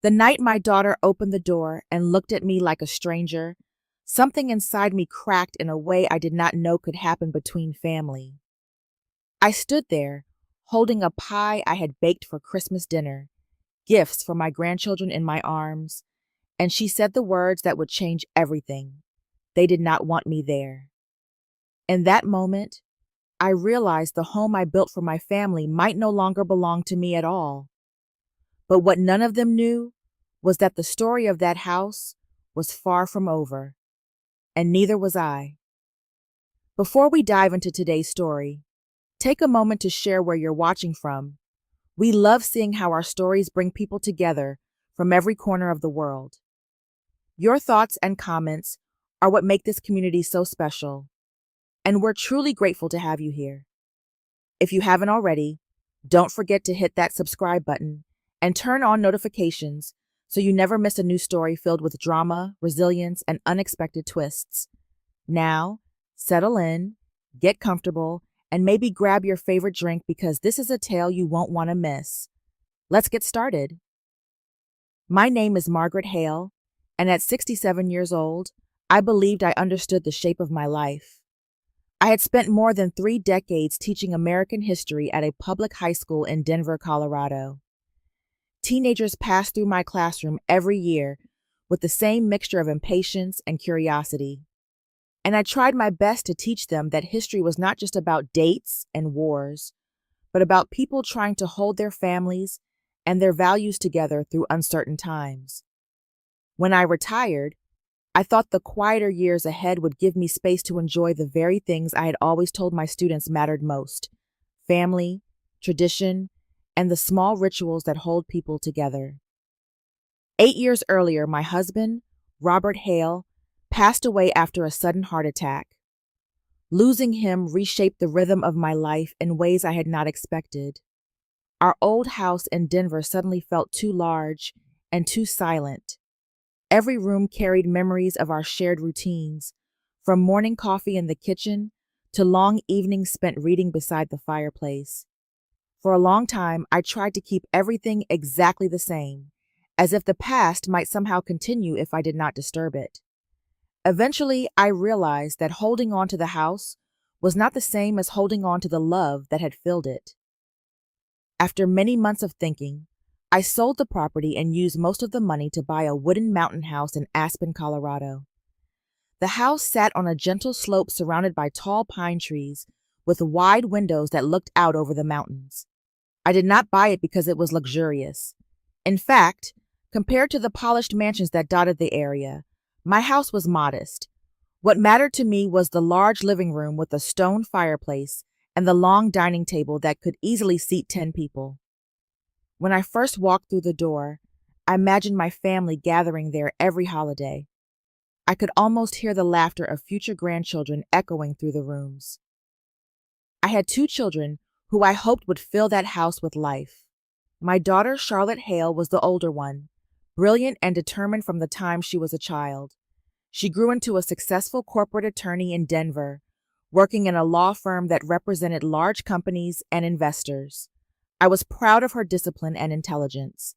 The night my daughter opened the door and looked at me like a stranger, something inside me cracked in a way I did not know could happen between family. I stood there, holding a pie I had baked for Christmas dinner, gifts for my grandchildren in my arms, and she said the words that would change everything. They did not want me there. In that moment, I realized the home I built for my family might no longer belong to me at all. But what none of them knew was that the story of that house was far from over, and neither was I. Before we dive into today's story, take a moment to share where you're watching from. We love seeing how our stories bring people together from every corner of the world. Your thoughts and comments are what make this community so special, and we're truly grateful to have you here. If you haven't already, don't forget to hit that subscribe button and turn on notifications so you never miss a new story filled with drama, resilience, and unexpected twists. Now, settle in, get comfortable, and maybe grab your favorite drink because this is a tale you won't want to miss. Let's get started. My name is Margaret Hale, and at 67 years old, I believed I understood the shape of my life. I had spent more than 3 decades teaching American history at a public high school in Denver, Colorado. Teenagers passed through my classroom every year with the same mixture of impatience and curiosity. And I tried my best to teach them that history was not just about dates and wars, but about people trying to hold their families and their values together through uncertain times. When I retired, I thought the quieter years ahead would give me space to enjoy the very things I had always told my students mattered most: family, tradition, and the small rituals that hold people together. 8 years earlier, my husband, Robert Hale, passed away after a sudden heart attack. Losing him reshaped the rhythm of my life in ways I had not expected. Our old house in Denver suddenly felt too large and too silent. Every room carried memories of our shared routines, from morning coffee in the kitchen to long evenings spent reading beside the fireplace. For a long time, I tried to keep everything exactly the same, as if the past might somehow continue if I did not disturb it. Eventually, I realized that holding on to the house was not the same as holding on to the love that had filled it. After many months of thinking, I sold the property and used most of the money to buy a wooden mountain house in Aspen, Colorado. The house sat on a gentle slope surrounded by tall pine trees with wide windows that looked out over the mountains. I did not buy it because it was luxurious. In fact, compared to the polished mansions that dotted the area, my house was modest. What mattered to me was the large living room with a stone fireplace and the long dining table that could easily seat 10 people. When I first walked through the door, I imagined my family gathering there every holiday. I could almost hear the laughter of future grandchildren echoing through the rooms. I had 2 children who I hoped would fill that house with life. My daughter, Charlotte Hale, was the older one, brilliant and determined from the time she was a child. She grew into a successful corporate attorney in Denver, working in a law firm that represented large companies and investors. I was proud of her discipline and intelligence.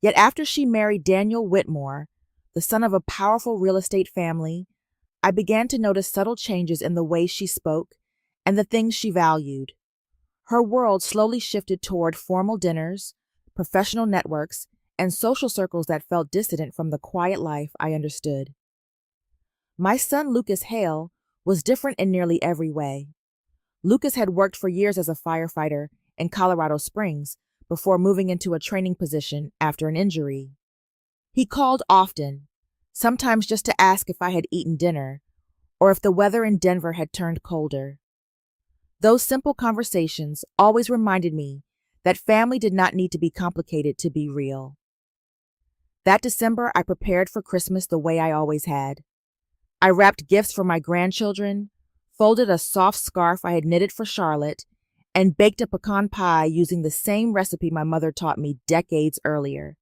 Yet after she married Daniel Whitmore, the son of a powerful real estate family, I began to notice subtle changes in the way she spoke and the things she valued. Her world slowly shifted toward formal dinners, professional networks, and social circles that felt dissident from the quiet life I understood. My son, Lucas Hale, was different in nearly every way. Lucas had worked for years as a firefighter in Colorado Springs before moving into a training position after an injury. He called often, sometimes just to ask if I had eaten dinner or if the weather in Denver had turned colder. Those simple conversations always reminded me that family did not need to be complicated to be real. That December, I prepared for Christmas the way I always had. I wrapped gifts for my grandchildren, folded a soft scarf I had knitted for Charlotte, and baked a pecan pie using the same recipe my mother taught me decades earlier.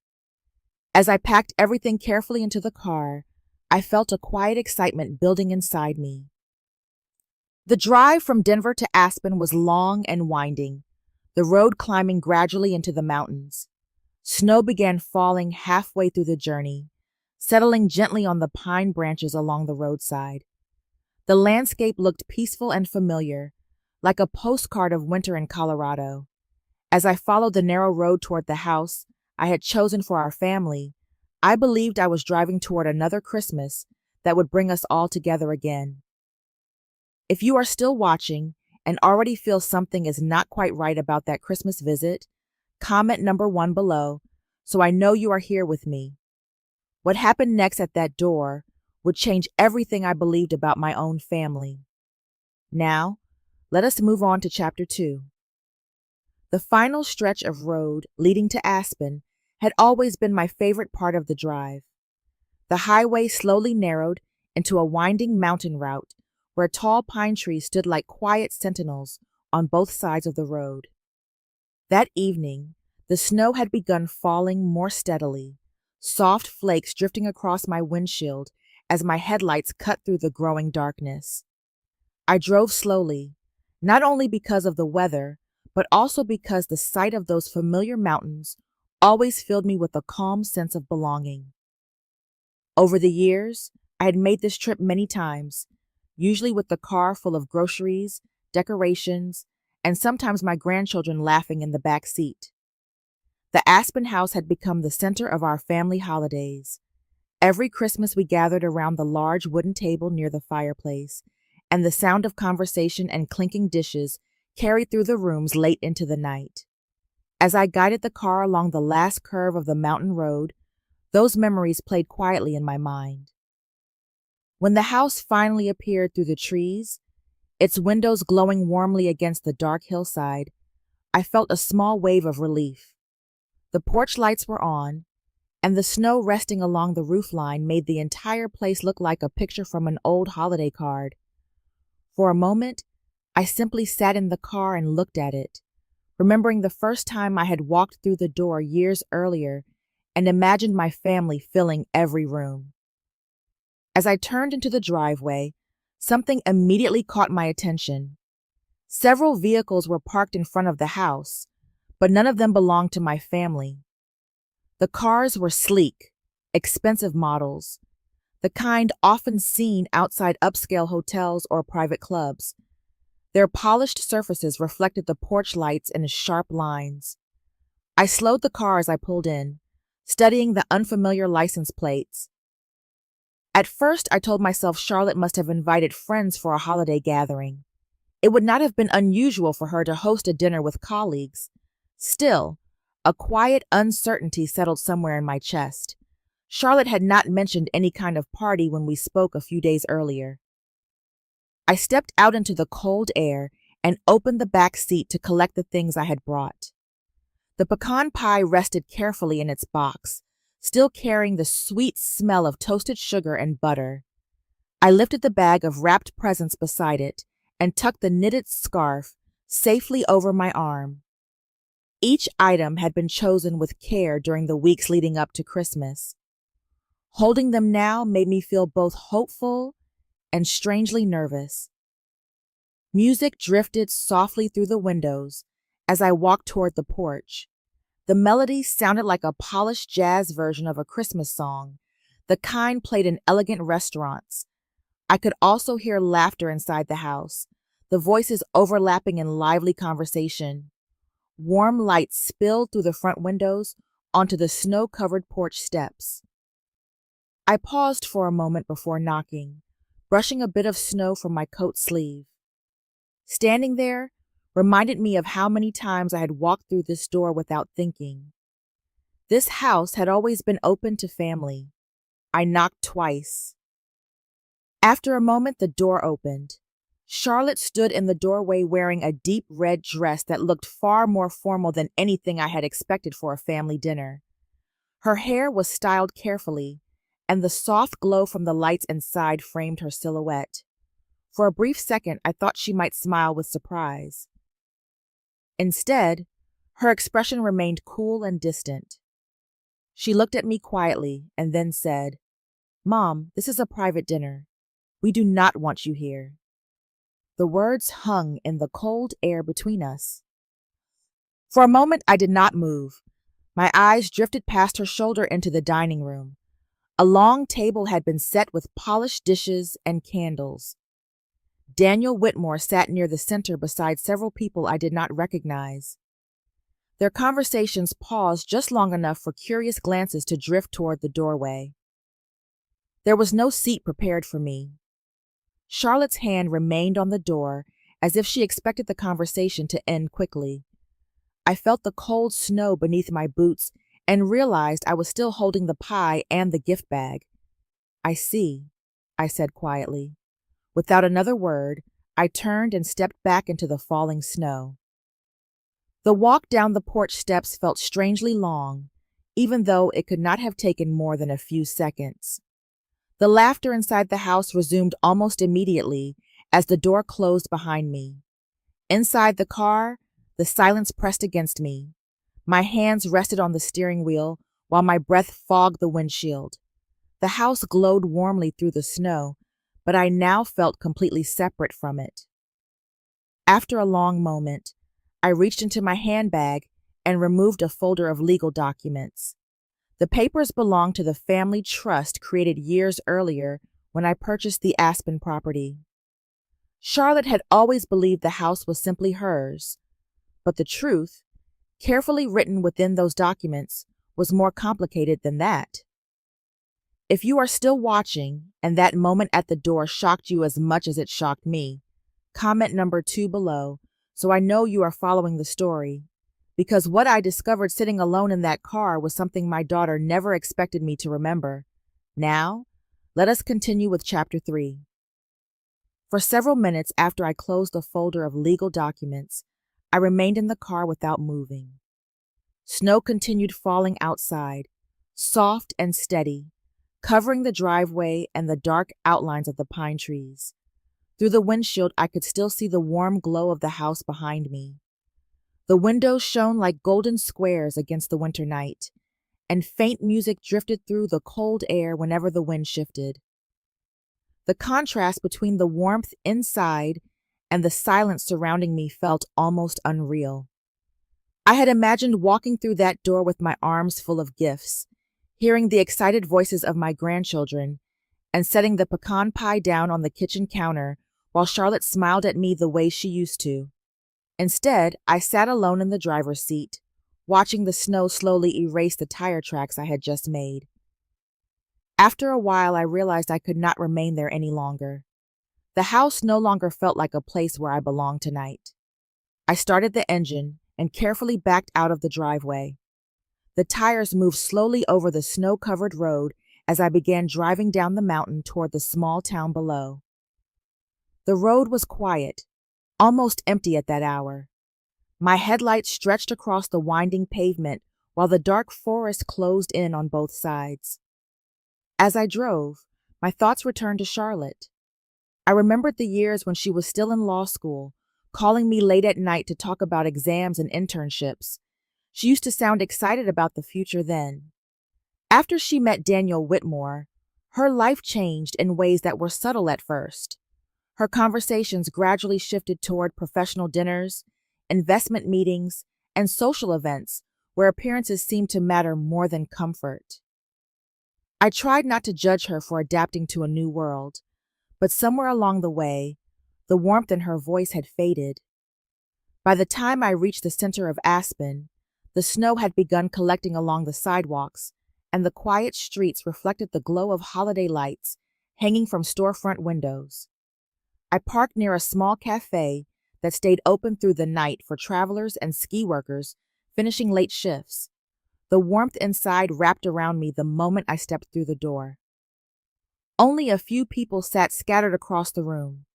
As I packed everything carefully into the car, I felt a quiet excitement building inside me. The drive from Denver to Aspen was long and winding, the road climbing gradually into the mountains. Snow began falling halfway through the journey, settling gently on the pine branches along the roadside. The landscape looked peaceful and familiar, like a postcard of winter in Colorado. As I followed the narrow road toward the house I had chosen for our family, I believed I was driving toward another Christmas that would bring us all together again. If you are still watching and already feel something is not quite right about that Christmas visit, comment number 1 below so I know you are here with me. What happened next at that door would change everything I believed about my own family. Now, let us move on to Chapter 2. The final stretch of road leading to Aspen had always been my favorite part of the drive. The highway slowly narrowed into a winding mountain route where tall pine trees stood like quiet sentinels on both sides of the road. That evening, the snow had begun falling more steadily, soft flakes drifting across my windshield as my headlights cut through the growing darkness. I drove slowly, not only because of the weather, but also because the sight of those familiar mountains always filled me with a calm sense of belonging. Over the years, I had made this trip many times, usually with the car full of groceries, decorations, and sometimes my grandchildren laughing in the back seat. The Aspen house had become the center of our family holidays. Every Christmas we gathered around the large wooden table near the fireplace, and the sound of conversation and clinking dishes carried through the rooms late into the night. As I guided the car along the last curve of the mountain road, those memories played quietly in my mind. When the house finally appeared through the trees, its windows glowing warmly against the dark hillside, I felt a small wave of relief. The porch lights were on, and the snow resting along the roofline made the entire place look like a picture from an old holiday card. For a moment, I simply sat in the car and looked at it, remembering the first time I had walked through the door years earlier and imagined my family filling every room. As I turned into the driveway, something immediately caught my attention. Several vehicles were parked in front of the house, but none of them belonged to my family. The cars were sleek, expensive models, the kind often seen outside upscale hotels or private clubs. Their polished surfaces reflected the porch lights in sharp lines. I slowed the car as I pulled in, studying the unfamiliar license plates. At first, I told myself Charlotte must have invited friends for a holiday gathering. It would not have been unusual for her to host a dinner with colleagues. Still, a quiet uncertainty settled somewhere in my chest. Charlotte had not mentioned any kind of party when we spoke a few days earlier. I stepped out into the cold air and opened the back seat to collect the things I had brought. The pecan pie rested carefully in its box, still carrying the sweet smell of toasted sugar and butter. I lifted the bag of wrapped presents beside it and tucked the knitted scarf safely over my arm. Each item had been chosen with care during the weeks leading up to Christmas. Holding them now made me feel both hopeful and strangely nervous. Music drifted softly through the windows as I walked toward the porch. The melody sounded like a polished jazz version of a Christmas song, the kind played in elegant restaurants. I could also hear laughter inside the house, the voices overlapping in lively conversation. Warm light spilled through the front windows onto the snow-covered porch steps. I paused for a moment before knocking, brushing a bit of snow from my coat sleeve. Standing there reminded me of how many times I had walked through this door without thinking. This house had always been open to family. I knocked twice. After a moment, the door opened. Charlotte stood in the doorway wearing a deep red dress that looked far more formal than anything I had expected for a family dinner. Her hair was styled carefully, and the soft glow from the lights inside framed her silhouette. For a brief second, I thought she might smile with surprise. Instead, her expression remained cool and distant. She looked at me quietly and then said, "Mom, this is a private dinner. We do not want you here." The words hung in the cold air between us. For a moment, I did not move, My eyes drifted past her shoulder into the dining room. A long table had been set with polished dishes and candles. Daniel Whitmore sat near the center beside several people I did not recognize. Their conversations paused just long enough for curious glances to drift toward the doorway. There was no seat prepared for me. Charlotte's hand remained on the door as if she expected the conversation to end quickly. I felt the cold snow beneath my boots and realized I was still holding the pie and the gift bag. "I see," I said quietly. Without another word, I turned and stepped back into the falling snow. The walk down the porch steps felt strangely long, even though it could not have taken more than a few seconds. The laughter inside the house resumed almost immediately as the door closed behind me. Inside the car, the silence pressed against me. My hands rested on the steering wheel while my breath fogged the windshield. The house glowed warmly through the snow, but I now felt completely separate from it. After a long moment, I reached into my handbag and removed a folder of legal documents. The papers belonged to the family trust created years earlier when I purchased the Aspen property. Charlotte had always believed the house was simply hers, but the truth, carefully written within those documents, was more complicated than that. If you are still watching and that moment at the door shocked you as much as it shocked me, comment number 2 below so I know you are following the story. Because what I discovered sitting alone in that car was something my daughter never expected me to remember. Now, let us continue with Chapter 3. For several minutes after I closed the folder of legal documents, I remained in the car without moving. Snow continued falling outside, soft and steady, covering the driveway and the dark outlines of the pine trees. Through the windshield, I could still see the warm glow of the house behind me. The windows shone like golden squares against the winter night, and faint music drifted through the cold air whenever the wind shifted. The contrast between the warmth inside and the silence surrounding me felt almost unreal. I had imagined walking through that door with my arms full of gifts, hearing the excited voices of my grandchildren, and setting the pecan pie down on the kitchen counter while Charlotte smiled at me the way she used to. Instead, I sat alone in the driver's seat, watching the snow slowly erase the tire tracks I had just made. After a while, I realized I could not remain there any longer. The house no longer felt like a place where I belonged tonight. I started the engine and carefully backed out of the driveway. The tires moved slowly over the snow-covered road as I began driving down the mountain toward the small town below. The road was quiet, almost empty at that hour. My headlights stretched across the winding pavement while the dark forest closed in on both sides. As I drove, my thoughts returned to Charlotte. I remembered the years when she was still in law school, calling me late at night to talk about exams and internships. She used to sound excited about the future then. After she met Daniel Whitmore, her life changed in ways that were subtle at first. Her conversations gradually shifted toward professional dinners, investment meetings, and social events where appearances seemed to matter more than comfort. I tried not to judge her for adapting to a new world, but somewhere along the way, the warmth in her voice had faded. By the time I reached the center of Aspen, the snow had begun collecting along the sidewalks, and the quiet streets reflected the glow of holiday lights hanging from storefront windows. I parked near a small cafe that stayed open through the night for travelers and ski workers finishing late shifts. The warmth inside wrapped around me the moment I stepped through the door. Only a few people sat scattered across the room.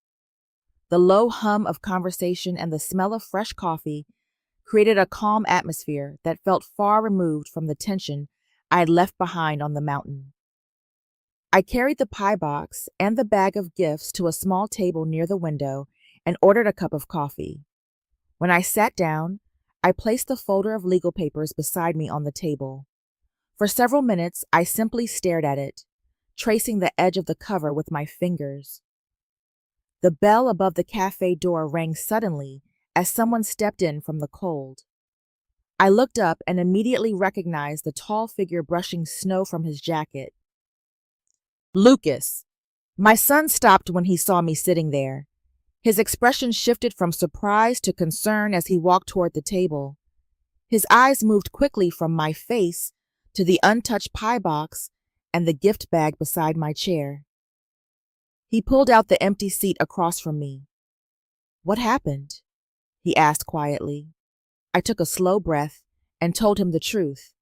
The low hum of conversation and the smell of fresh coffee created a calm atmosphere that felt far removed from the tension I had left behind on the mountain. I carried the pie box and the bag of gifts to a small table near the window and ordered a cup of coffee. When I sat down, I placed the folder of legal papers beside me on the table. For several minutes, I simply stared at it, tracing the edge of the cover with my fingers. The bell above the cafe door rang suddenly as someone stepped in from the cold. I looked up and immediately recognized the tall figure brushing snow from his jacket. Lucas. My son stopped when he saw me sitting there. His expression shifted from surprise to concern as he walked toward the table. His eyes moved quickly from my face to the untouched pie box and the gift bag beside my chair. He pulled out the empty seat across from me. What happened? He asked quietly. I took a slow breath and told him the truth.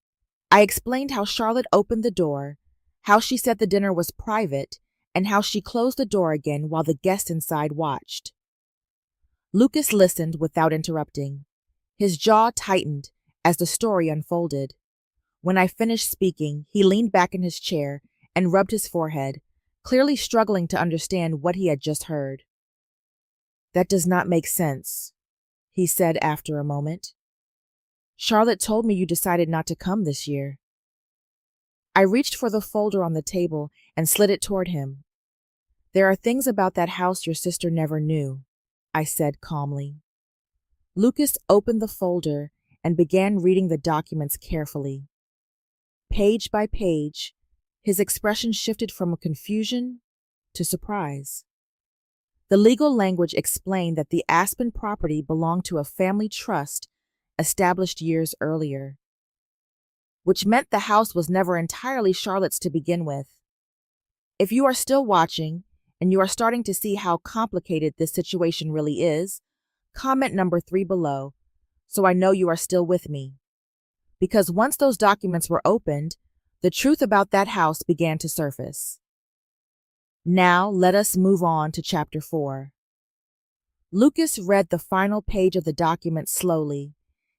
I explained how Charlotte opened the door, how she said the dinner was private, and how she closed the door again while the guests inside watched. Lucas listened without interrupting. His jaw tightened as the story unfolded. When I finished speaking, he leaned back in his chair and rubbed his forehead, clearly struggling to understand what he had just heard. That does not make sense, he said after a moment. Charlotte told me you decided not to come this year. I reached for the folder on the table and slid it toward him. There are things about that house your sister never knew, I said calmly. Lucas opened the folder and began reading the documents carefully. Page by page, his expression shifted from confusion to surprise. The legal language explained that the Aspen property belonged to a family trust established years earlier, which meant the house was never entirely Charlotte's to begin with. If you are still watching and you are starting to see how complicated this situation really is, comment number 3 below so I know you are still with me. Because once those documents were opened, the truth about that house began to surface. Now let us move on to Chapter 4. Lucas read the final page of the document slowly,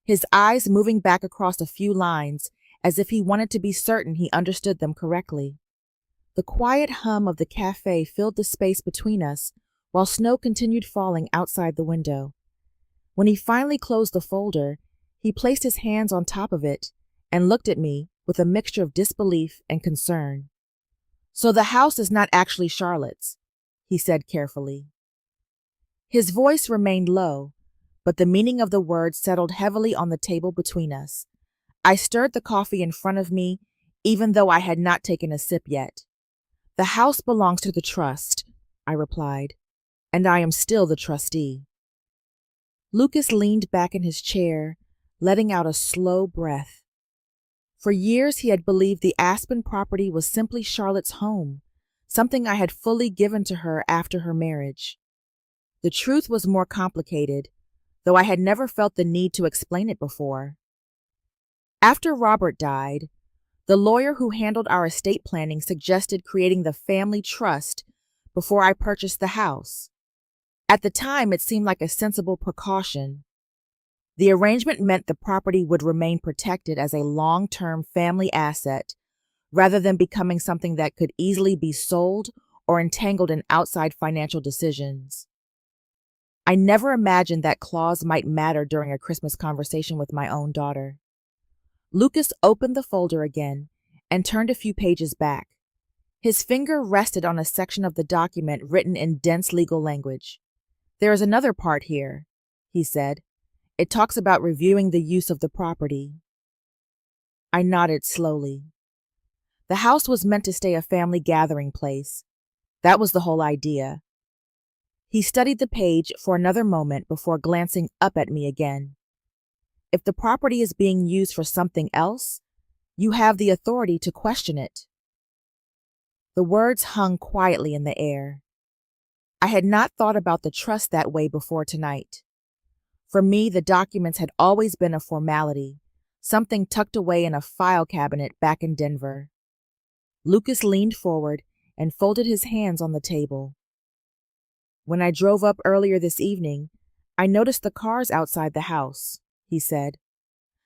his eyes moving back across a few lines as if he wanted to be certain he understood them correctly. The quiet hum of the cafe filled the space between us while snow continued falling outside the window. When he finally closed the folder, he placed his hands on top of it and looked at me with a mixture of disbelief and concern. So the house is not actually Charlotte's, he said carefully. His voice remained low, but the meaning of the words settled heavily on the table between us. I stirred the coffee in front of me, even though I had not taken a sip yet. The house belongs to the trust, I replied, and I am still the trustee. Lucas leaned back in his chair, letting out a slow breath. For years he had believed the Aspen property was simply Charlotte's home, something I had fully given to her after her marriage. The truth was more complicated, though I had never felt the need to explain it before. After Robert died, the lawyer who handled our estate planning suggested creating the family trust before I purchased the house. At the time, it seemed like a sensible precaution. The arrangement meant the property would remain protected as a long-term family asset rather than becoming something that could easily be sold or entangled in outside financial decisions. I never imagined that clause might matter during a Christmas conversation with my own daughter. Lucas opened the folder again and turned a few pages back. His finger rested on a section of the document written in dense legal language. There is another part here, he said. It talks about reviewing the use of the property. I nodded slowly. The house was meant to stay a family gathering place. That was the whole idea. He studied the page for another moment before glancing up at me again. If the property is being used for something else, you have the authority to question it. The words hung quietly in the air. I had not thought about the trust that way before tonight. For me, the documents had always been a formality, something tucked away in a file cabinet back in Denver. Lucas leaned forward and folded his hands on the table. When I drove up earlier this evening, I noticed the cars outside the house, he said.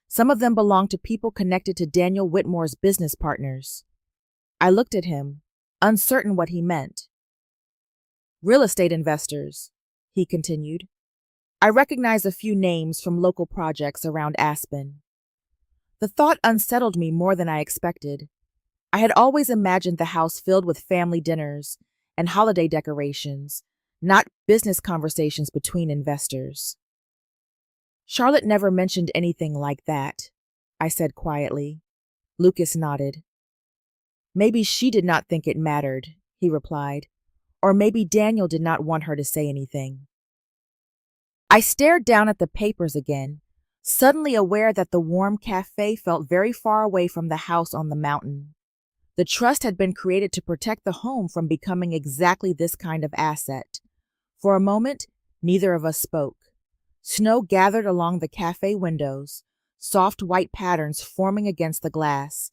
Some of them belonged to people connected to Daniel Whitmore's business partners. I looked at him, uncertain what he meant. Real estate investors, he continued. I recognized a few names from local projects around Aspen. The thought unsettled me more than I expected. I had always imagined the house filled with family dinners and holiday decorations, not business conversations between investors. Charlotte never mentioned anything like that, I said quietly. Lucas nodded. Maybe she did not think it mattered, he replied, or maybe Daniel did not want her to say anything. I stared down at the papers again, suddenly aware that the warm cafe felt very far away from the house on the mountain. The trust had been created to protect the home from becoming exactly this kind of asset. For a moment, neither of us spoke. Snow gathered along the cafe windows, soft white patterns forming against the glass.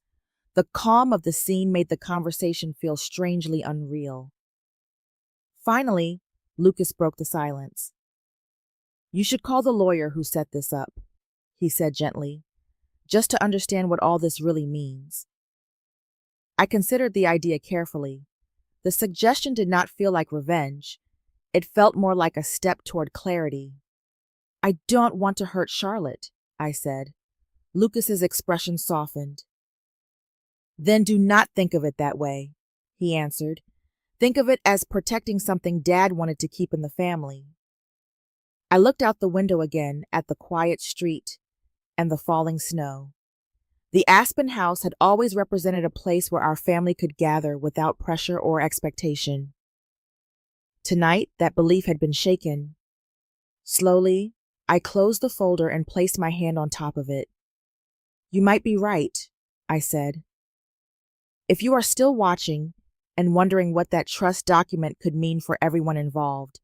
The calm of the scene made the conversation feel strangely unreal. Finally, Lucas broke the silence. You should call the lawyer who set this up, he said gently, just to understand what all this really means. I considered the idea carefully. The suggestion did not feel like revenge. It felt more like a step toward clarity. I don't want to hurt Charlotte, I said. Lucas's expression softened. Then do not think of it that way, he answered. Think of it as protecting something Dad wanted to keep in the family. I looked out the window again at the quiet street and the falling snow. The Aspen house had always represented a place where our family could gather without pressure or expectation. Tonight, that belief had been shaken. Slowly, I closed the folder and placed my hand on top of it. You might be right, I said. If you are still watching and wondering what that trust document could mean for everyone involved,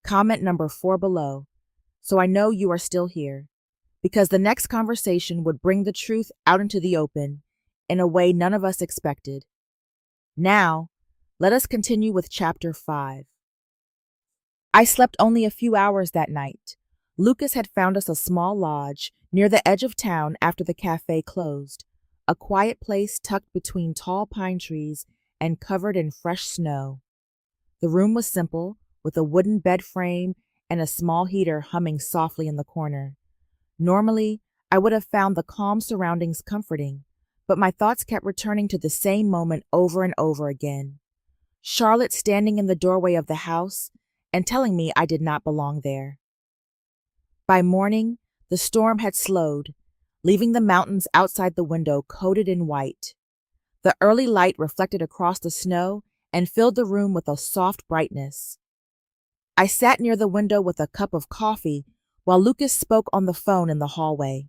comment number 4 below, so I know you are still here, because the next conversation would bring the truth out into the open in a way none of us expected. Now, let us continue with Chapter 5. I slept only a few hours that night. Lucas had found us a small lodge near the edge of town after the cafe closed, a quiet place tucked between tall pine trees and covered in fresh snow. The room was simple, with a wooden bed frame and a small heater humming softly in the corner. Normally, I would have found the calm surroundings comforting, but my thoughts kept returning to the same moment over and over again. Charlotte standing in the doorway of the house and telling me I did not belong there. By morning, the storm had slowed, leaving the mountains outside the window coated in white. The early light reflected across the snow and filled the room with a soft brightness. I sat near the window with a cup of coffee while Lucas spoke on the phone in the hallway.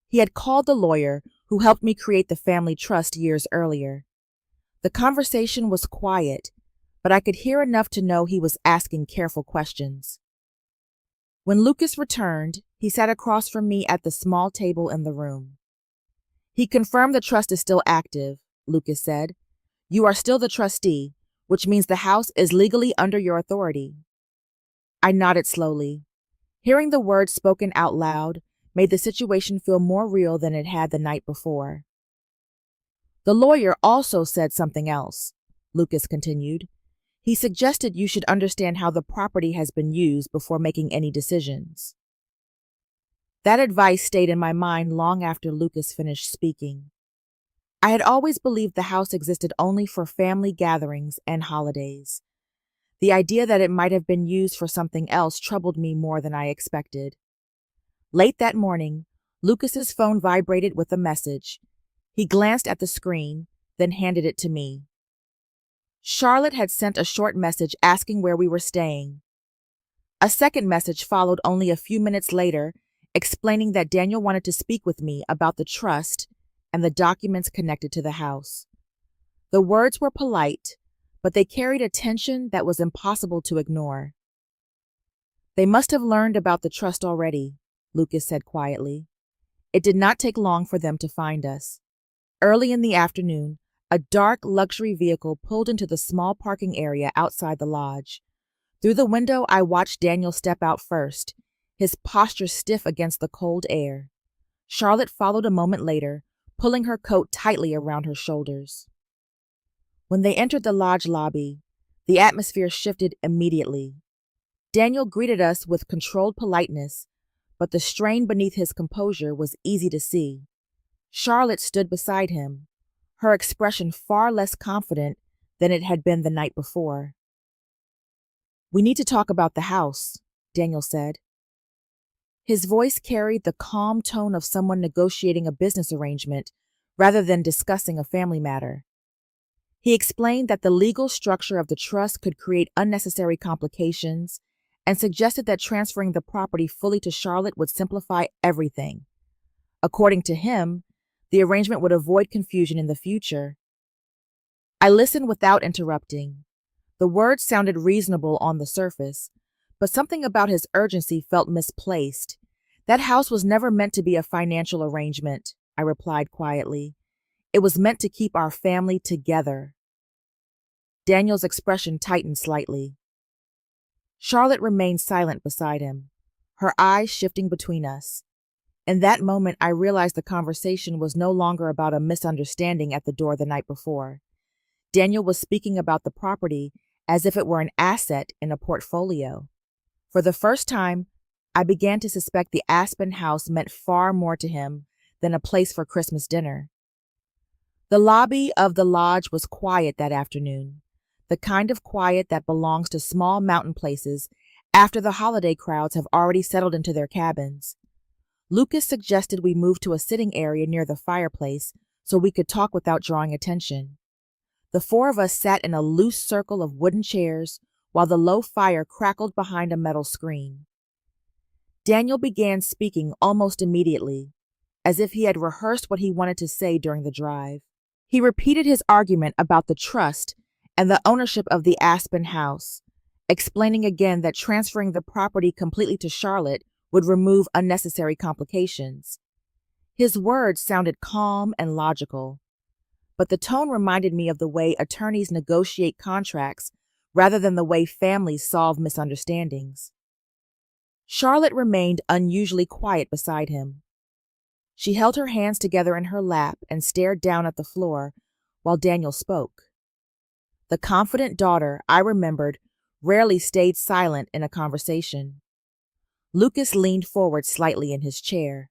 He had called the lawyer who helped me create the family trust years earlier. The conversation was quiet, but I could hear enough to know he was asking careful questions. When Lucas returned, he sat across from me at the small table in the room. He confirmed the trust is still active, Lucas said. You are still the trustee, which means the house is legally under your authority. I nodded slowly. Hearing the words spoken out loud made the situation feel more real than it had the night before. The lawyer also said something else, Lucas continued. He suggested you should understand how the property has been used before making any decisions. That advice stayed in my mind long after Lucas finished speaking. I had always believed the house existed only for family gatherings and holidays. The idea that it might have been used for something else troubled me more than I expected. Late that morning, Lucas's phone vibrated with a message. He glanced at the screen, then handed it to me. Charlotte had sent a short message asking where we were staying. A second message followed only a few minutes later, explaining that Daniel wanted to speak with me about the trust and the documents connected to the house. The words were polite, but they carried a tension that was impossible to ignore. They must have learned about the trust already, Lucas said quietly. It did not take long for them to find us. Early in the afternoon, a dark luxury vehicle pulled into the small parking area outside the lodge. Through the window, I watched Daniel step out first, his posture stiff against the cold air. Charlotte followed a moment later, pulling her coat tightly around her shoulders. When they entered the lodge lobby, the atmosphere shifted immediately. Daniel greeted us with controlled politeness, but the strain beneath his composure was easy to see. Charlotte stood beside him, her expression far less confident than it had been the night before. We need to talk about the house, Daniel said. His voice carried the calm tone of someone negotiating a business arrangement rather than discussing a family matter. He explained that the legal structure of the trust could create unnecessary complications and suggested that transferring the property fully to Charlotte would simplify everything. According to him, the arrangement would avoid confusion in the future. I listened without interrupting. The words sounded reasonable on the surface, but something about his urgency felt misplaced. That house was never meant to be a financial arrangement, I replied quietly. It was meant to keep our family together. Daniel's expression tightened slightly. Charlotte remained silent beside him, her eyes shifting between us. In that moment, I realized the conversation was no longer about a misunderstanding at the door the night before. Daniel was speaking about the property as if it were an asset in a portfolio. For the first time, I began to suspect the Aspen house meant far more to him than a place for Christmas dinner. The lobby of the lodge was quiet that afternoon, the kind of quiet that belongs to small mountain places after the holiday crowds have already settled into their cabins. Lucas suggested we move to a sitting area near the fireplace so we could talk without drawing attention. The four of us sat in a loose circle of wooden chairs while the low fire crackled behind a metal screen. Daniel began speaking almost immediately, as if he had rehearsed what he wanted to say during the drive. He repeated his argument about the trust and the ownership of the Aspen house, explaining again that transferring the property completely to Charlotte would remove unnecessary complications. His words sounded calm and logical, but the tone reminded me of the way attorneys negotiate contracts rather than the way families solve misunderstandings. Charlotte remained unusually quiet beside him. She held her hands together in her lap and stared down at the floor while Daniel spoke. The confident daughter, I remembered, rarely stayed silent in a conversation. Lucas leaned forward slightly in his chair.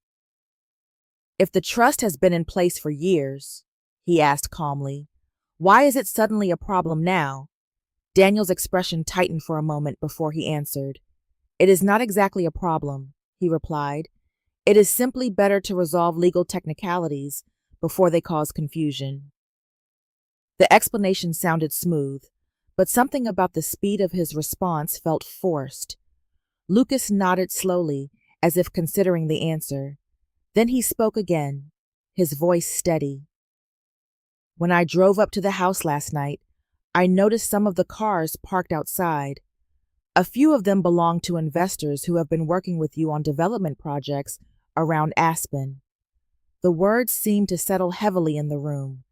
"If the trust has been in place for years," he asked calmly, "why is it suddenly a problem now?" Daniel's expression tightened for a moment before he answered. "It is not exactly a problem," he replied. "It is simply better to resolve legal technicalities before they cause confusion." The explanation sounded smooth, but something about the speed of his response felt forced. Lucas nodded slowly, as if considering the answer. Then he spoke again, his voice steady. "When I drove up to the house last night, I noticed some of the cars parked outside. A few of them belong to investors who have been working with you on development projects around Aspen." The words seemed to settle heavily in the room.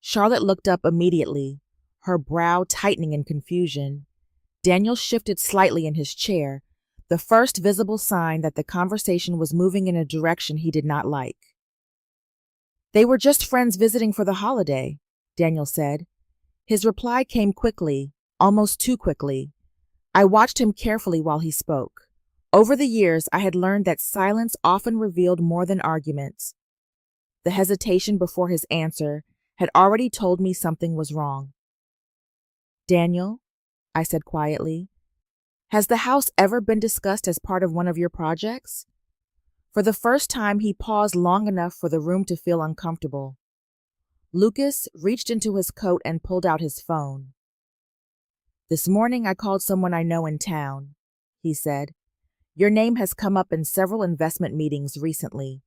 Charlotte looked up immediately, her brow tightening in confusion. Daniel shifted slightly in his chair, the first visible sign that the conversation was moving in a direction he did not like. "They were just friends visiting for the holiday," Daniel said. His reply came quickly, almost too quickly. I watched him carefully while he spoke. Over the years, I had learned that silence often revealed more than arguments. The hesitation before his answer had already told me something was wrong. "Daniel," I said quietly, "has the house ever been discussed as part of one of your projects?" For the first time, he paused long enough for the room to feel uncomfortable. Lucas reached into his coat and pulled out his phone. "This morning I called someone I know in town," he said. "Your name has come up in several investment meetings recently,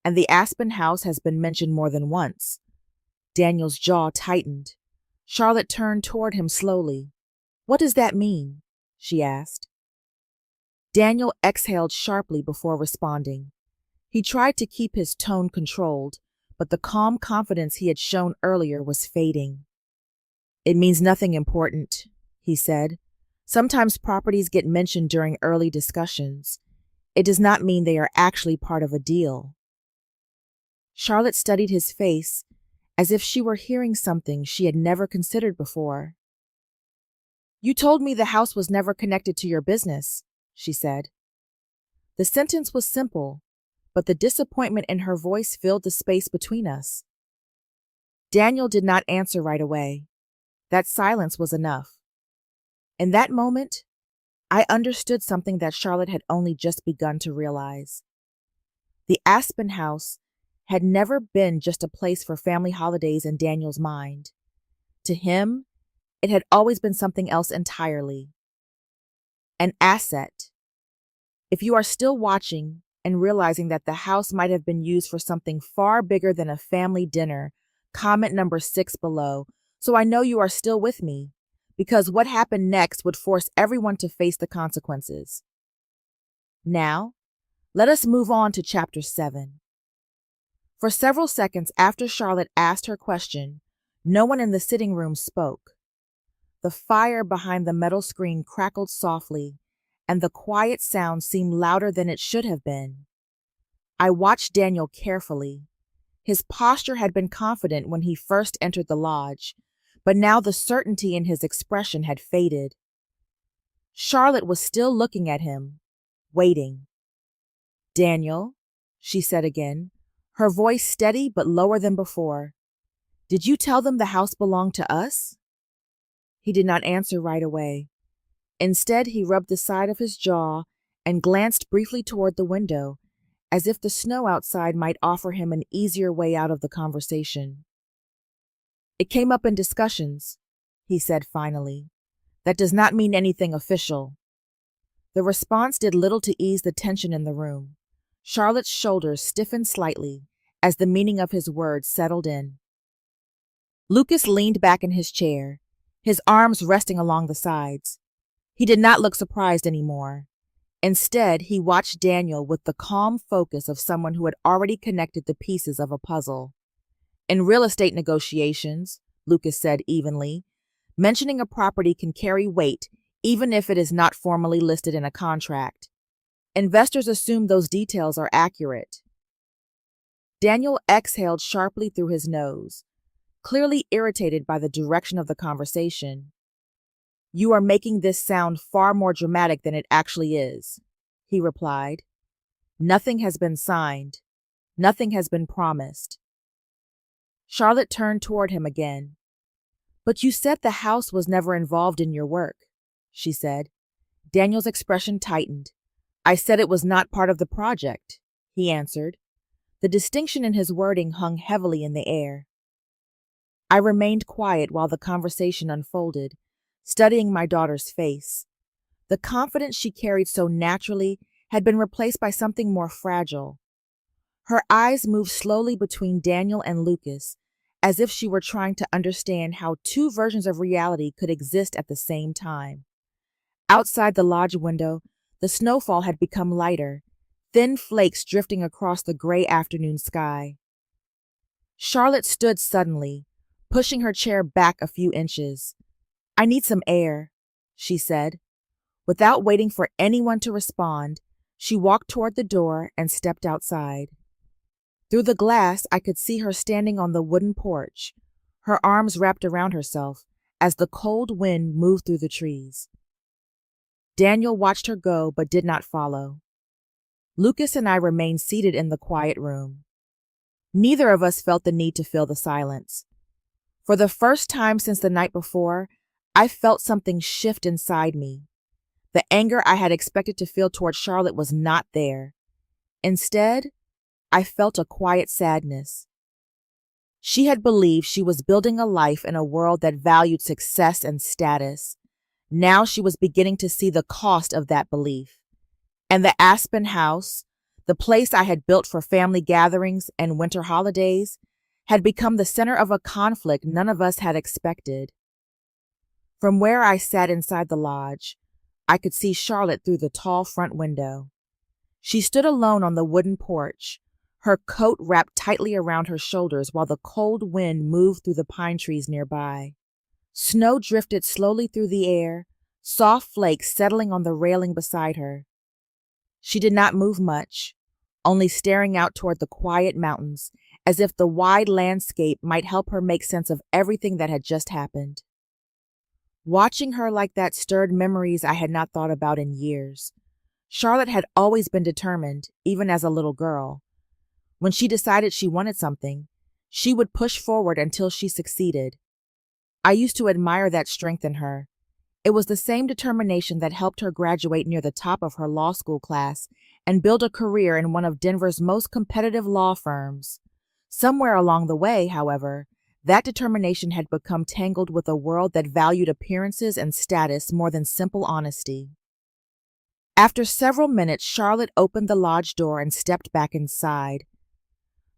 and the Aspen house has been mentioned more than once." Daniel's jaw tightened. Charlotte turned toward him slowly. "What does that mean?" she asked. Daniel exhaled sharply before responding. He tried to keep his tone controlled, but the calm confidence he had shown earlier was fading. "It means nothing important," he said. "Sometimes properties get mentioned during early discussions. It does not mean they are actually part of a deal." Charlotte studied his face as if she were hearing something she had never considered before. "You told me the house was never connected to your business," she said. The sentence was simple, but the disappointment in her voice filled the space between us. Daniel did not answer right away. That silence was enough. In that moment, I understood something that Charlotte had only just begun to realize. The Aspen house had never been just a place for family holidays in Daniel's mind. To him, it had always been something else entirely. An asset. If you are still watching and realizing that the house might have been used for something far bigger than a family dinner, comment number 6 below, so I know you are still with me, because what happened next would force everyone to face the consequences. Now, let us move on to Chapter 7. For several seconds after Charlotte asked her question, no one in the sitting room spoke. The fire behind the metal screen crackled softly, and the quiet sound seemed louder than it should have been. I watched Daniel carefully. His posture had been confident when he first entered the lodge, but now the certainty in his expression had faded. Charlotte was still looking at him, waiting. "Daniel," she said again, her voice steady but lower than before. "Did you tell them the house belonged to us?" He did not answer right away. Instead, he rubbed the side of his jaw and glanced briefly toward the window, as if the snow outside might offer him an easier way out of the conversation. "It came up in discussions," he said finally. "That does not mean anything official." The response did little to ease the tension in the room. Charlotte's shoulders stiffened slightly as the meaning of his words settled in. Lucas leaned back in his chair, his arms resting along the sides. He did not look surprised anymore. Instead, he watched Daniel with the calm focus of someone who had already connected the pieces of a puzzle. "In real estate negotiations," Lucas said evenly, "mentioning a property can carry weight even if it is not formally listed in a contract. Investors assume those details are accurate." Daniel exhaled sharply through his nose, clearly irritated by the direction of the conversation. "You are making this sound far more dramatic than it actually is," he replied. "Nothing has been signed. Nothing has been promised." Charlotte turned toward him again. "But you said the house was never involved in your work," she said. Daniel's expression tightened. "I said it was not part of the project," he answered. The distinction in his wording hung heavily in the air. I remained quiet while the conversation unfolded, studying my daughter's face. The confidence she carried so naturally had been replaced by something more fragile. Her eyes moved slowly between Daniel and Lucas, as if she were trying to understand how two versions of reality could exist at the same time. Outside the lodge window, the snowfall had become lighter, thin flakes drifting across the gray afternoon sky. Charlotte stood suddenly, pushing her chair back a few inches. "I need some air," she said. Without waiting for anyone to respond, she walked toward the door and stepped outside. Through the glass, I could see her standing on the wooden porch, her arms wrapped around herself as the cold wind moved through the trees. Daniel watched her go but did not follow. Lucas and I remained seated in the quiet room. Neither of us felt the need to fill the silence. For the first time since the night before, I felt something shift inside me. The anger I had expected to feel toward Charlotte was not there. Instead, I felt a quiet sadness. She had believed she was building a life in a world that valued success and status. Now she was beginning to see the cost of that belief. And the Aspen house, the place I had built for family gatherings and winter holidays, had become the center of a conflict none of us had expected. From where I sat inside the lodge, I could see Charlotte through the tall front window. She stood alone on the wooden porch, her coat wrapped tightly around her shoulders while the cold wind moved through the pine trees nearby. Snow drifted slowly through the air, soft flakes settling on the railing beside her. She did not move much, only staring out toward the quiet mountains, as if the wide landscape might help her make sense of everything that had just happened. Watching her like that stirred memories I had not thought about in years. Charlotte had always been determined, even as a little girl. When she decided she wanted something, she would push forward until she succeeded. I used to admire that strength in her, It was the same determination that helped her graduate near the top of her law school class and build a career in one of Denver's most competitive law firms. Somewhere along the way, however, that determination had become tangled with a world that valued appearances and status more than simple honesty. After several minutes, Charlotte opened the lodge door and stepped back inside.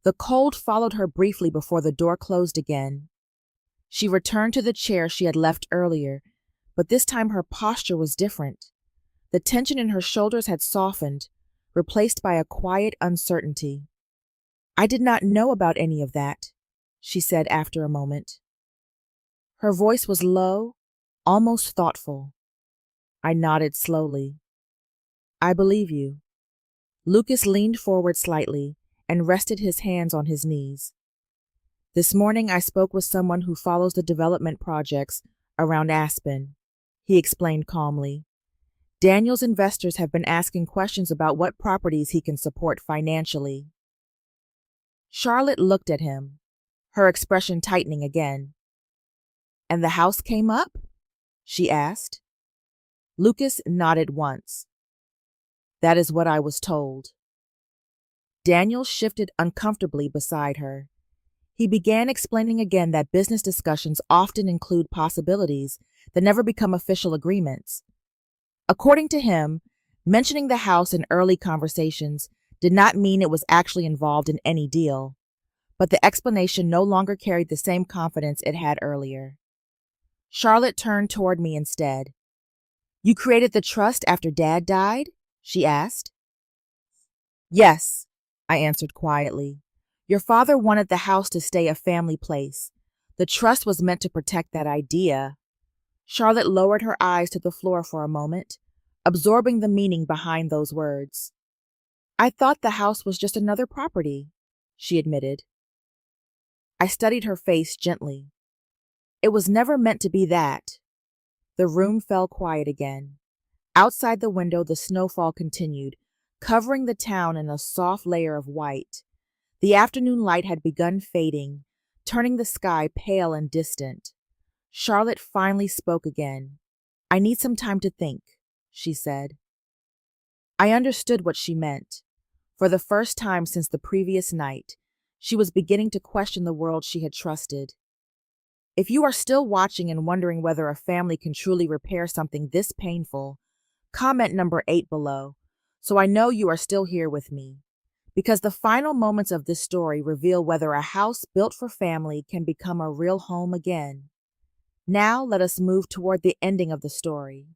The cold followed her briefly before the door closed again. She returned to the chair she had left earlier, but this time her posture was different. The tension in her shoulders had softened, replaced by a quiet uncertainty. "I did not know about any of that," she said after a moment. Her voice was low, almost thoughtful. I nodded slowly. "I believe you." Lucas leaned forward slightly and rested his hands on his knees. "This morning I spoke with someone who follows the development projects around Aspen," he explained calmly. "Daniel's investors have been asking questions about what properties he can support financially." Charlotte looked at him, her expression tightening again. "And the house came up?" she asked. Lucas nodded once. "That is what I was told." Daniel shifted uncomfortably beside her. He began explaining again that business discussions often include possibilities that never become official agreements. According to him, mentioning the house in early conversations did not mean it was actually involved in any deal, but the explanation no longer carried the same confidence it had earlier. Charlotte turned toward me instead. "You created the trust after Dad died?" she asked. "Yes," I answered quietly. "Your father wanted the house to stay a family place. The trust was meant to protect that idea." Charlotte lowered her eyes to the floor for a moment, absorbing the meaning behind those words. "I thought the house was just another property," she admitted. I studied her face gently. "It was never meant to be that." The room fell quiet again. Outside the window, the snowfall continued, covering the town in a soft layer of white. The afternoon light had begun fading, turning the sky pale and distant. Charlotte finally spoke again. "I need some time to think," she said. I understood what she meant. For the first time since the previous night, she was beginning to question the world she had trusted. If you are still watching and wondering whether a family can truly repair something this painful, comment number 8 below, so I know you are still here with me. Because the final moments of this story reveal whether a house built for family can become a real home again. Now let us move toward the ending of the story.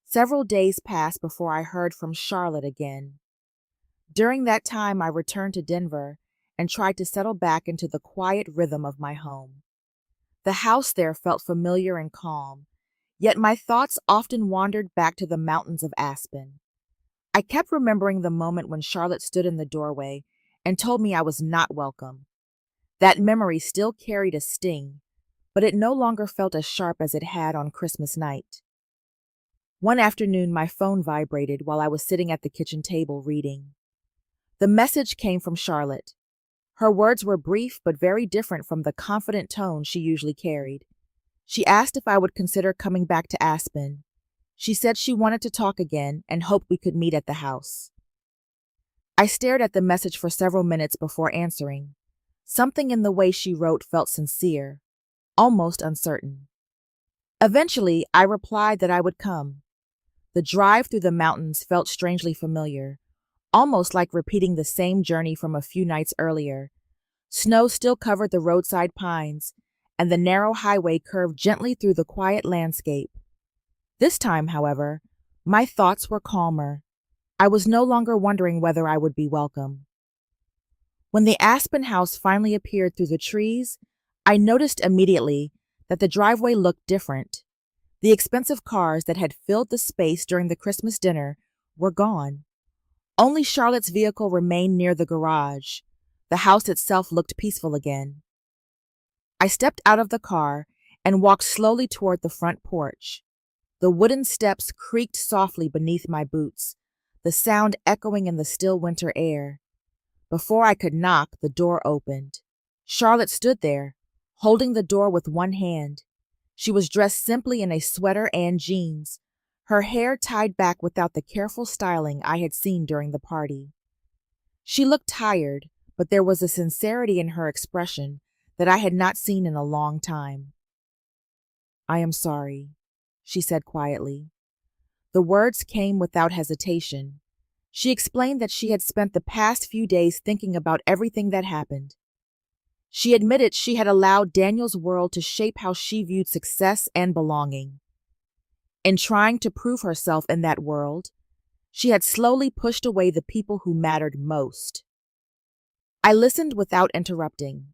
Several days passed before I heard from Charlotte again. During that time, I returned to Denver and tried to settle back into the quiet rhythm of my home. The house there felt familiar and calm, yet my thoughts often wandered back to the mountains of Aspen. I kept remembering the moment when Charlotte stood in the doorway and told me I was not welcome. That memory still carried a sting, but it no longer felt as sharp as it had on Christmas night. One afternoon, my phone vibrated while I was sitting at the kitchen table reading. The message came from Charlotte. Her words were brief but very different from the confident tone she usually carried. She asked if I would consider coming back to Aspen. She said she wanted to talk again and hoped we could meet at the house. I stared at the message for several minutes before answering. Something in the way she wrote felt sincere, almost uncertain. Eventually, I replied that I would come. The drive through the mountains felt strangely familiar, almost like repeating the same journey from a few nights earlier. Snow still covered the roadside pines, and the narrow highway curved gently through the quiet landscape. This time, however, my thoughts were calmer. I was no longer wondering whether I would be welcome. When the Aspen house finally appeared through the trees, I noticed immediately that the driveway looked different. The expensive cars that had filled the space during the Christmas dinner were gone. Only Charlotte's vehicle remained near the garage. The house itself looked peaceful again. I stepped out of the car and walked slowly toward the front porch. The wooden steps creaked softly beneath my boots, the sound echoing in the still winter air. Before I could knock, the door opened. Charlotte stood there, holding the door with one hand. She was dressed simply in a sweater and jeans, her hair tied back without the careful styling I had seen during the party. She looked tired, but there was a sincerity in her expression that I had not seen in a long time. "I am sorry," she said quietly. The words came without hesitation. She explained that she had spent the past few days thinking about everything that happened. She admitted she had allowed Daniel's world to shape how she viewed success and belonging. In trying to prove herself in that world, she had slowly pushed away the people who mattered most. I listened without interrupting.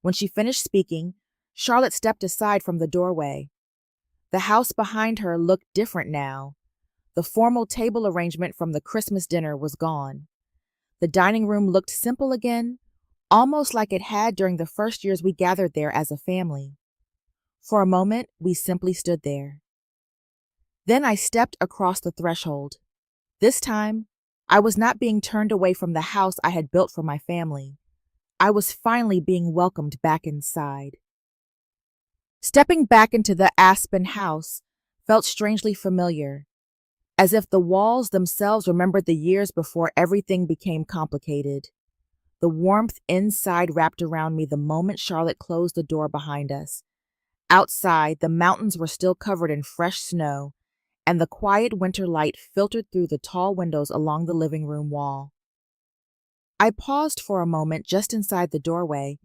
When she finished speaking, Charlotte stepped aside from the doorway. The house behind her looked different now. The formal table arrangement from the Christmas dinner was gone. The dining room looked simple again, almost like it had during the first years we gathered there as a family. For a moment, we simply stood there. Then I stepped across the threshold. This time, I was not being turned away from the house I had built for my family. I was finally being welcomed back inside. Stepping back into the Aspen house felt strangely familiar, as if the walls themselves remembered the years before everything became complicated. The warmth inside wrapped around me the moment Charlotte closed the door behind us. Outside, the mountains were still covered in fresh snow, and the quiet winter light filtered through the tall windows along the living room wall. I paused for a moment just inside the doorway,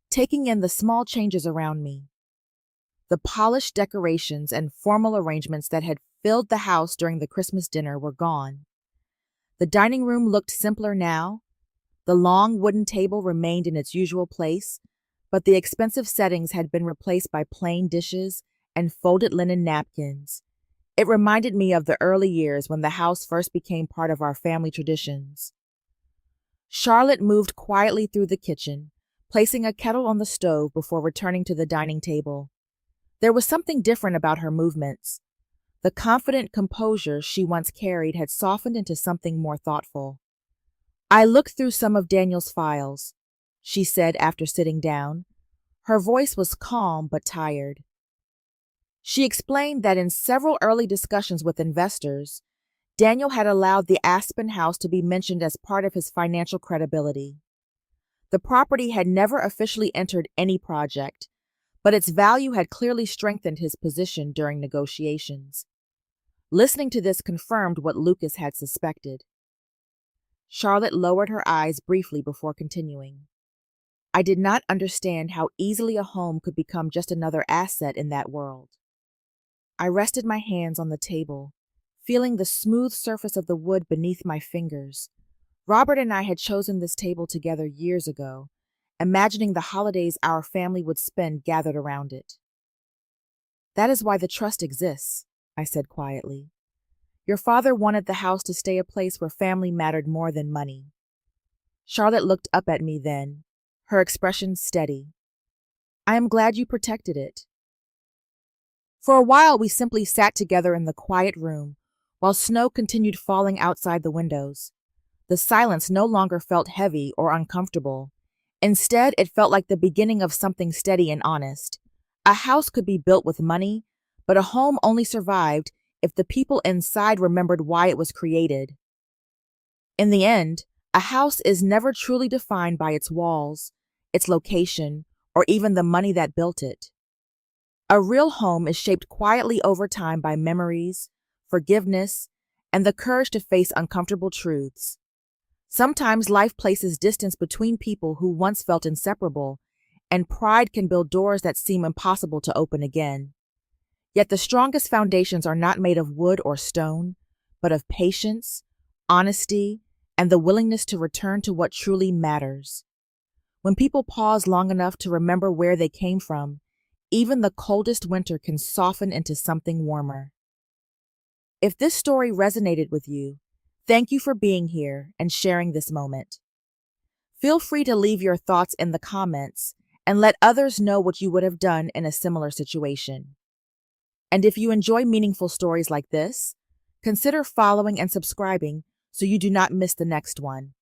taking in the small changes around me. The polished decorations and formal arrangements that had filled the house during the Christmas dinner were gone. The dining room looked simpler now. The long wooden table remained in its usual place, but the expensive settings had been replaced by plain dishes and folded linen napkins. It reminded me of the early years when the house first became part of our family traditions. Charlotte moved quietly through the kitchen, placing a kettle on the stove before returning to the dining table. There was something different about her movements. The confident composure she once carried had softened into something more thoughtful. "I looked through some of Daniel's files," she said after sitting down. Her voice was calm but tired. She explained that in several early discussions with investors, Daniel had allowed the Aspen house to be mentioned as part of his financial credibility. The property had never officially entered any project, but its value had clearly strengthened his position during negotiations. Listening to this confirmed what Lucas had suspected. Charlotte lowered her eyes briefly before continuing. "I did not understand how easily a home could become just another asset in that world." I rested my hands on the table, feeling the smooth surface of the wood beneath my fingers. Robert and I had chosen this table together years ago, imagining the holidays our family would spend gathered around it. "That is why the trust exists," I said quietly. "Your father wanted the house to stay a place where family mattered more than money." Charlotte looked up at me then, her expression steady. "I am glad you protected it." For a while, we simply sat together in the quiet room, while snow continued falling outside the windows. The silence no longer felt heavy or uncomfortable. Instead, it felt like the beginning of something steady and honest. A house could be built with money, but a home only survived if the people inside remembered why it was created. In the end, a house is never truly defined by its walls, its location, or even the money that built it. A real home is shaped quietly over time by memories, forgiveness, and the courage to face uncomfortable truths. Sometimes life places distance between people who once felt inseparable, and pride can build doors that seem impossible to open again. Yet the strongest foundations are not made of wood or stone, but of patience, honesty, and the willingness to return to what truly matters. When people pause long enough to remember where they came from, even the coldest winter can soften into something warmer. If this story resonated with you, thank you for being here and sharing this moment. Feel free to leave your thoughts in the comments and let others know what you would have done in a similar situation. And if you enjoy meaningful stories like this, consider following and subscribing so you do not miss the next one.